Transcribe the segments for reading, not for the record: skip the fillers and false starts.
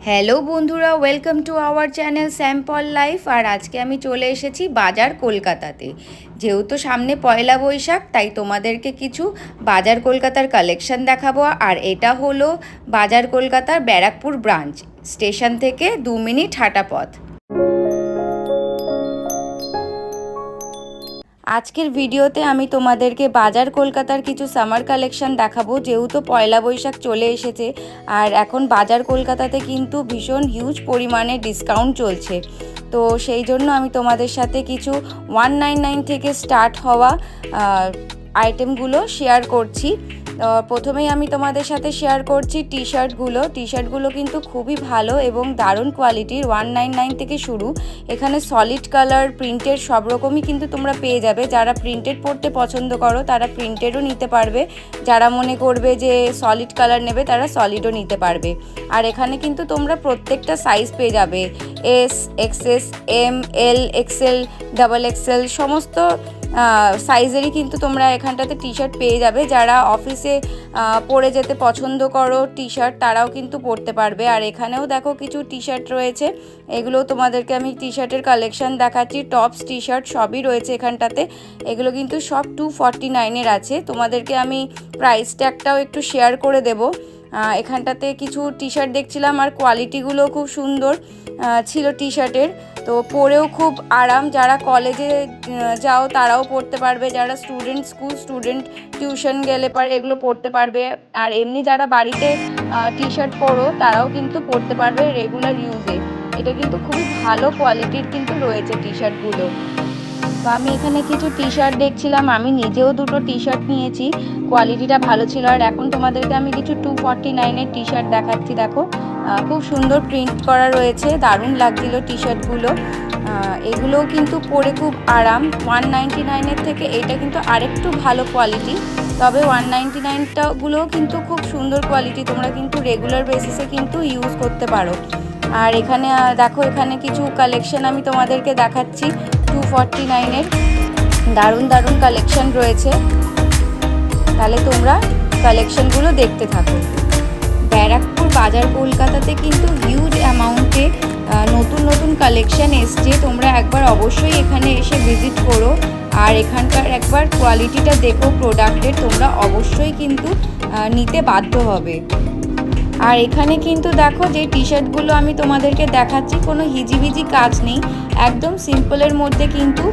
Hello বন্ধুরা, welcome to our channel sample life. আর আজকে আমি চলে এসেছি বাজার কলকাতাতে। যেহেতু সামনে পয়লা বৈশাখ, তাই তোমাদেরকে কিছু বাজার কলকাতার কালেকশন দেখাবো। আর এটা হলো বাজার কলকাতার ব্যারাকপুর ব্রাঞ্চ, স্টেশন থেকে 2 মিনিট হাঁটা পথ। আজকের ভিডিওতে আমি তোমাদেরকে বাজার কলকাতার কিছু সামার কালেকশন দেখাবো। যেহেতু পয়লা বৈশাখ চলে এসেছে, আর এখন বাজার কলকাতাতে কিন্তু ভীষণ হিউজ পরিমাণে ডিসকাউন্ট চলছে। তো সেই জন্য আমি তোমাদের সাথে কিছু 199 থেকে স্টার্ট হওয়া আইটেমগুলো শেয়ার করছি। প্রথমেই আমি তোমাদের সাথে শেয়ার করছি টি শার্টগুলো কিন্তু খুবই ভালো এবং দারুণ কোয়ালিটির। 199 থেকে শুরু। এখানে সলিড কালার, প্রিন্টেড সব রকমই কিন্তু তোমরা পেয়ে যাবে। যারা প্রিন্টেড পরতে পছন্দ করো তারা প্রিন্টেডও নিতে পারবে, যারা মনে করবে যে সলিড কালার নেবে তারা সলিডও নিতে পারবে। আর এখানে কিন্তু তোমরা প্রত্যেকটা সাইজ পেয়ে যাবে, এস, এক্সএস, এম, এল, এক্সএল, ডাবল এক্সএল সমস্ত সাইজেরই কিন্তু তোমরা এখানটাতে টি শার্ট পেয়ে যাবে। যারা অফিসে পরে যেতে পছন্দ করো টি শার্ট, তারাও কিন্তু পরতে পারবে। আর এখানেও দেখো কিছু টি শার্ট রয়েছে, এগুলো তোমাদেরকে আমি টি শার্টের কালেকশন দেখাচ্ছি। টপস, টি শার্ট সবই রয়েছে এখানটাতে। এগুলো কিন্তু সব 249-এর আছে। তোমাদেরকে আমি প্রাইস ট্যাগটাও একটু শেয়ার করে দেবো। এখানটাতে কিছু টি শার্ট দেখছিলাম, আর কোয়ালিটিগুলো খুব সুন্দর ছিল টি শার্টের। তো পরেও খুব আরাম, যারা কলেজে যাও তারাও পরতে পারবে, যারা স্কুল স্টুডেন্ট টিউশন গেলে এগুলো পরতে পারবে। আর এমনি যারা বাড়িতে টি শার্ট পরো তারাও কিন্তু পরতে পারবে রেগুলার ইউজে। এটা কিন্তু খুবই ভালো কোয়ালিটির কিন্তু রয়েছে টি শার্টগুলো। তো আমি এখানে কিছু টি শার্ট দেখছিলাম, আমি নিজেও দুটো টি শার্ট নিয়েছি, কোয়ালিটিটা ভালো ছিল। আর এখন তোমাদেরকে আমি কিছু 249-এর টি শার্ট দেখাচ্ছি। দেখো খুব সুন্দর প্রিন্ট করা রয়েছে, দারুণ লাগছিল টি শার্টগুলো। এগুলোও কিন্তু পরে খুব আরাম। 199-এর থেকে এটা কিন্তু আরেকটু ভালো কোয়ালিটি, তবে 199টাগুলোও কিন্তু খুব সুন্দর কোয়ালিটি, তোমরা কিন্তু রেগুলার বেসিসে কিন্তু ইউজ করতে পারো। আর এখানে দেখো, এখানে কিছু কালেকশন আমি তোমাদেরকে দেখাচ্ছি 249-এর। দারুণ দারুণ কালেকশন রয়েছে, তাহলে তোমরা কালেকশনগুলো দেখতে থাকো। ব্যারাকপুর বাজার কলকাতাতে কিন্তু হিউজ অ্যামাউন্টে নতুন নতুন কালেকশন এসছে। তোমরা একবার অবশ্যই এখানে এসে ভিজিট করো, আর এখানকার একবার কোয়ালিটিটা দেখো প্রোডাক্টের, তোমরা অবশ্যই কিন্তু নিতে বাধ্য হবে। আর এখানে কিন্তু দেখো যে টি শার্টগুলো আমি তোমাদেরকে দেখাচ্ছি, কোনো হিজিবিজি কাজ নেই, একদম সিম্পলের মধ্যে কিন্তু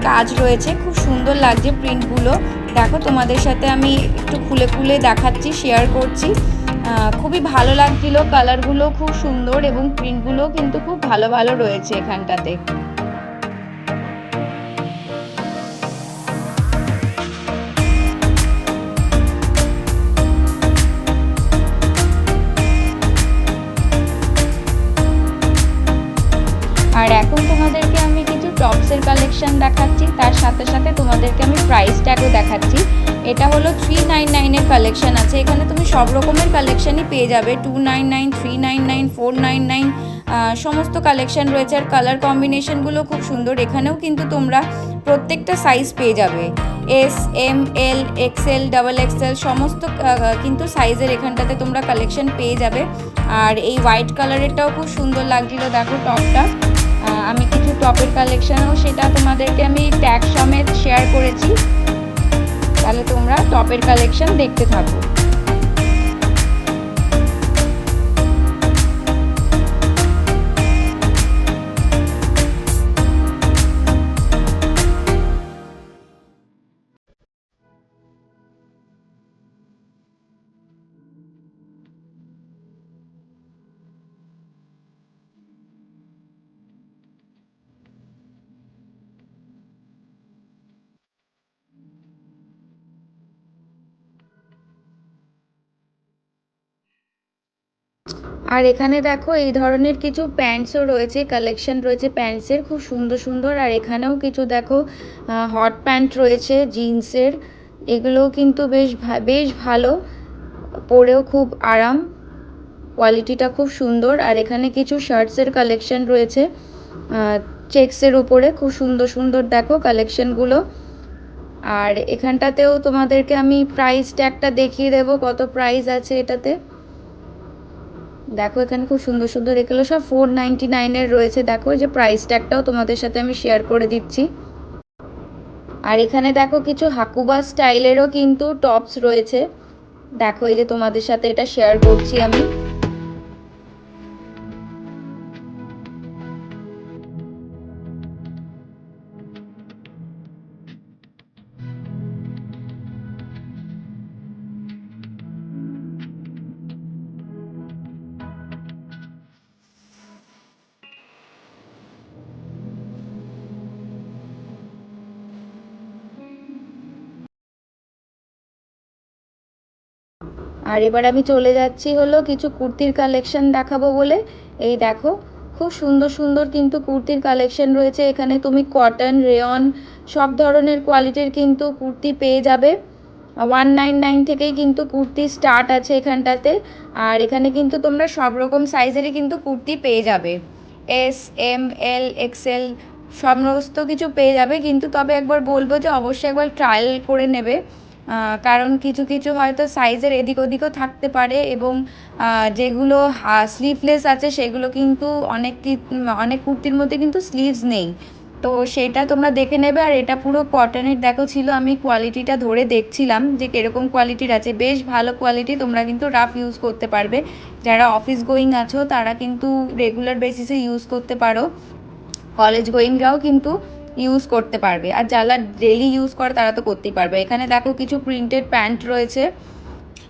কাজ রয়েছে, খুব সুন্দর লাগছে প্রিন্টগুলো। দেখো তোমাদের সাথে আমি একটু খুলে খুলে দেখাচ্ছি, শেয়ার করছি। খুবই ভালো লাগছিল, কালারগুলো খুব সুন্দর এবং প্রিন্টগুলো কিন্তু খুব ভালো ভালো রয়েছে এখানটাতে। আর এখন তোমাদেরকে আমি কিছু টপসের কালেকশন দেখাচ্ছি, তার সাথে সাথে তোমাদেরকে আমি প্রাইস ট্যাগও দেখাচ্ছি। এটা হলো 399-এর কালেকশন আছে। এখানে তুমি সব রকমের কালেকশনই পেয়ে যাবে, 299, 399, 499 সমস্ত কালেকশন রয়েছে। আর কালার কম্বিনেশনগুলো খুব সুন্দর। এখানেও কিন্তু তোমরা প্রত্যেকটা সাইজ পেয়ে যাবে, এস, এম, এল, এক্সএল, ডাবল এক্সএল সমস্ত কিন্তু সাইজের এখানটাতে তোমরা কালেকশন পেয়ে যাবে। আর এই হোয়াইট কালারেরটাও খুব সুন্দর লাগছিল, দেখো টপটা। আমি কিছু টপের কালেকশনও সেটা তোমাদেরকে আমি ট্যাগ সমেত শেয়ার করেছি, তাহলে তোমরা টপের কালেকশন দেখতে থাকো। আর এখানে দেখো এই ধরনের কিছু প্যান্টসও রয়েছে, কালেকশন রয়েছে প্যান্টসের খুব সুন্দর সুন্দর। আর এখানেও কিছু দেখো হট প্যান্ট রয়েছে জিন্সের, এগুলোও কিন্তু বেশ ভালো, পরেও খুব আরাম, কোয়ালিটিটা খুব সুন্দর। আর এখানে কিছু শার্টসের কালেকশন রয়েছে চেক্সের উপরে, খুব সুন্দর সুন্দর দেখো কালেকশনগুলো। আর এখানটাতেও তোমাদেরকে আমি প্রাইস ট্যাগটা দেখিয়ে দেবো, কত প্রাইস আছে এটাতে। দেখো এখানে খুব সুন্দর সুন্দর এগুলো সব 499-এর রয়েছে। দেখো এই যে প্রাইস ট্যাগটাও তোমাদের সাথে আমি শেয়ার করে দিচ্ছি। আর এখানে দেখো কিছু হাকুবা স্টাইলেরও কিন্তু টপস রয়েছে। দেখো এই যে তোমাদের সাথে এটা শেয়ার করছি আমি। আর এবার আমি চলে যাচ্ছি হলো কিছু কুর্তির কালেকশন দেখাবো বলে। এই দেখো খুব সুন্দর সুন্দর কিন্তু কুর্তির কালেকশন রয়েছে এখানে। তুমি কটন, রেয়ন সব ধরনের কোয়ালিটির কিন্তু কুর্তি পেয়ে যাবে। 199 থেকেই কিন্তু কুর্তি স্টার্ট আছে এখানটাতে। আর এখানে কিন্তু তোমরা সব রকম সাইজেরই কিন্তু কুর্তি পেয়ে যাবে। এস, এম, এল, এক্সেল সমস্ত কিছু পেয়ে যাবে। কিন্তু তবে একবার বলবো যে অবশ্যই একবার ট্রায়াল করে নেবে, কারণ কিছু কিছু হয়তো সাইজের এদিক ওদিকও থাকতে পারে, এবং যেগুলো স্লিভলেস আছে সেগুলো কিন্তু অনেক কুর্তির মধ্যে কিন্তু স্লিভস নেই। তো সেটা তোমরা দেখে নেবে। আর এটা পুরো কটনের দেখো ছিল, আমি কোয়ালিটিটা ধরে দেখছিলাম যে কীরকম কোয়ালিটির আছে। বেশ ভালো কোয়ালিটি, তোমরা কিন্তু রাফ ইউজ করতে পারবে। যারা অফিস গোয়িং আছো তারা কিন্তু রেগুলার বেসিসে ইউজ করতে পারো, কলেজ গোয়িংরাও কিন্তু ইউজ করতে পারবে। আর যারা ডেলি ইউজ করে তারা তো করতেই পারবে। এখানে দেখো কিছু প্রিন্টেড প্যান্ট রয়েছে।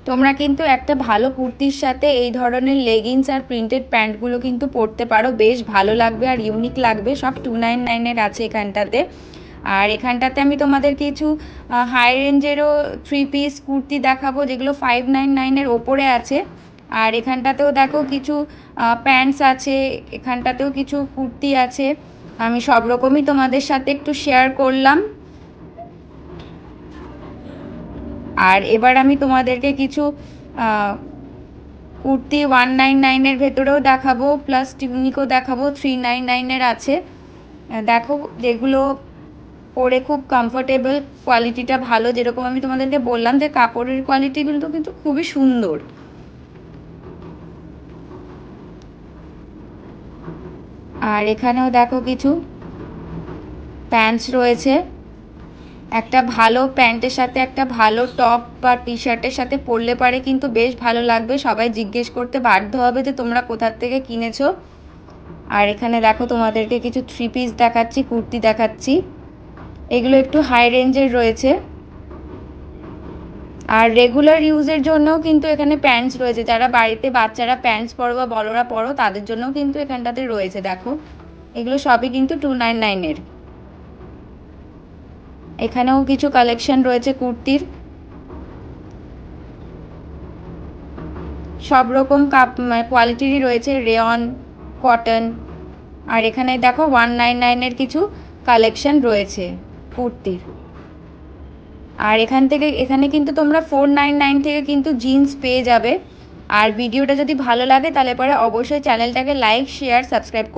তোমরা কিন্তু একটা ভালো কুর্তির সাথে এই ধরনের লেগিংস আর প্রিন্টেড প্যান্টগুলো কিন্তু পরতে পারো, বেশ ভালো লাগবে আর ইউনিক লাগবে। সব 299-এর আছে এখানটাতে। আর এখানটাতে আমি তোমাদের কিছু হাই রেঞ্জেরও 3 পিস কুর্তি দেখাবো, যেগুলো 599-এর ওপরে আছে। আর এখানটাতেও দেখো কিছু প্যান্টস আছে, এখানটাতেও কিছু কুর্তি আছে। আমি সব রকমই তোমাদের সাথে একটু শেয়ার করলাম। আর এবার আমি তোমাদেরকে কিছু কুর্তি 199-এর ভেতরেও দেখাবো, প্লাস টিউনিকও দেখাবো। 399-এর আছে। দেখো যেগুলো পরে খুব কমফোর্টেবল, কোয়ালিটিটা ভালো। যেরকম আমি তোমাদেরকে বললাম যে কাপড়ের কোয়ালিটিগুলো কিন্তু খুবই সুন্দর। আর এখানেও দেখো কিছু প্যান্টস রয়েছে। একটা ভালো প্যান্টের সাথে একটা ভালো টপ বা টি শার্টের সাথে পরলে পারে কিন্তু বেশ ভালো লাগবে। সবাই জিজ্ঞেস করতে বাধ্য হবে যে তোমরা কোথার থেকে কিনেছো। আর এখানে দেখো তোমাদেরকে কিছু 3 পিস দেখাচ্ছি, কুর্তি দেখাচ্ছি। এগুলো একটু হাই রেঞ্জের রয়েছে। আর রেগুলার ইউজের জন্যও কিন্তু এখানে প্যান্টস রয়েছে। যারা বাড়িতে বাচ্চারা প্যান্টস পরো বা বড়রা পরো তাদের জন্যও কিন্তু এখানটাতে রয়েছে। দেখো এগুলো সবই কিন্তু 299-এর। এখানেও কিছু কালেকশন রয়েছে কুর্তির, সব রকম কোয়ালিটিরই রয়েছে, রেয়ন, কটন। আর এখানে দেখো 199-এর কিছু কালেকশন রয়েছে কুর্তির। আর এখানে কিন্তু তোমরা 499 থেকে কিন্তু জিন্স পেয়ে যাবে। আর ভিডিওটা যদি ভালো লাগে তাহলে পরে অবশ্যই চ্যানেলটাকে লাইক, শেয়ার, সাবস্ক্রাইব করো।